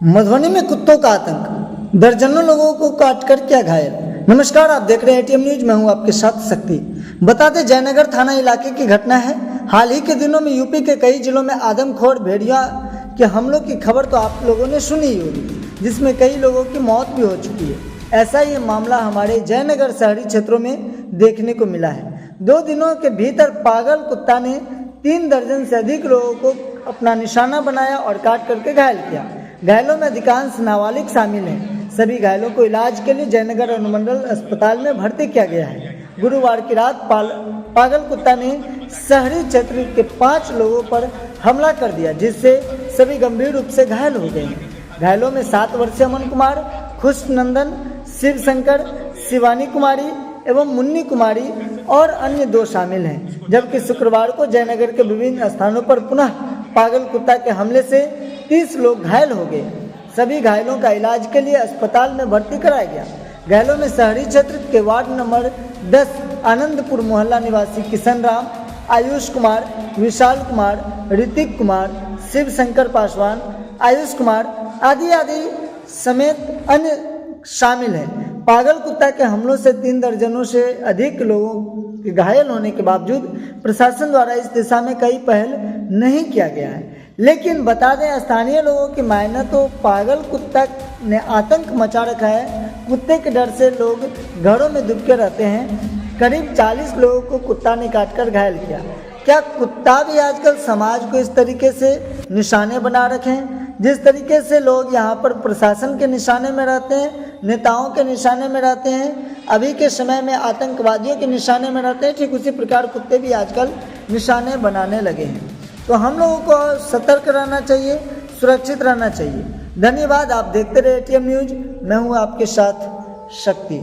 मधुबनी में कुत्तों का आतंक, दर्जनों लोगों को काटकर किया घायल। नमस्कार, आप देख रहे हैं एटीएम न्यूज। मैं हूं आपके साथ शक्ति। बता दें, जयनगर थाना इलाके की घटना है। हाल ही के दिनों में यूपी के कई जिलों में आदमखोर भेड़िया के हमलों की खबर तो आप लोगों ने सुनी ही होगी, जिसमें कई लोगों की मौत भी हो चुकी है। ऐसा ही मामला हमारे जयनगर शहरी क्षेत्रों में देखने को मिला है। 2 दिनों के भीतर पागल कुत्ता ने 3 दर्जन से अधिक लोगों को अपना निशाना बनाया और काट करके घायल किया। घायलों में अधिकांश नाबालिग शामिल हैं। सभी घायलों को इलाज के लिए जयनगर अनुमंडल अस्पताल में भर्ती किया गया है। गुरुवार की रात पागल कुत्ता ने शहरी क्षेत्र के 5 लोगों पर हमला कर दिया, जिससे सभी गंभीर रूप से घायल हो गए हैं। घायलों में 7 वर्षीय अमन कुमार, खुशनंदन, शिवशंकर, शिवानी कुमारी एवं मुन्नी कुमारी और अन्य 2 शामिल हैं। जबकि शुक्रवार को जयनगर के विभिन्न स्थानों पर पुनः पागल कुत्ता के हमले से 30 लोग घायल हो गए। सभी घायलों का इलाज के लिए अस्पताल में भर्ती कराया गया। घायलों में शहरी क्षेत्र के वार्ड नंबर 10 आनंदपुर मोहल्ला निवासी किशन राम, आयुष कुमार, विशाल कुमार, ऋतिक कुमार, शिवशंकर पासवान, आयुष कुमार आदि समेत अन्य शामिल हैं। पागल कुत्ता के हमलों से 3 दर्जनों से अधिक लोगों के घायल होने के बावजूद प्रशासन द्वारा इस दिशा में कई पहल नहीं किया गया है। लेकिन बता दें, स्थानीय लोगों की माने तो पागल कुत्ता ने आतंक मचा रखा है। कुत्ते के डर से लोग घरों में दुबके रहते हैं। करीब 40 लोगों को कुत्ता ने काटकर घायल किया। क्या कुत्ता भी आजकल समाज को इस तरीके से निशाने बना रखे हैं? जिस तरीके से लोग यहाँ पर प्रशासन के निशाने में रहते हैं, नेताओं के निशाने में रहते हैं, अभी के समय में आतंकवादियों के निशाने में रहते हैं, ठीक उसी प्रकार कुत्ते भी आजकल निशाने बनाने लगे हैं। तो हम लोगों को सतर्क रहना चाहिए, सुरक्षित रहना चाहिए। धन्यवाद। आप देखते रहे एटीएम न्यूज। मैं हूँ आपके साथ शक्ति।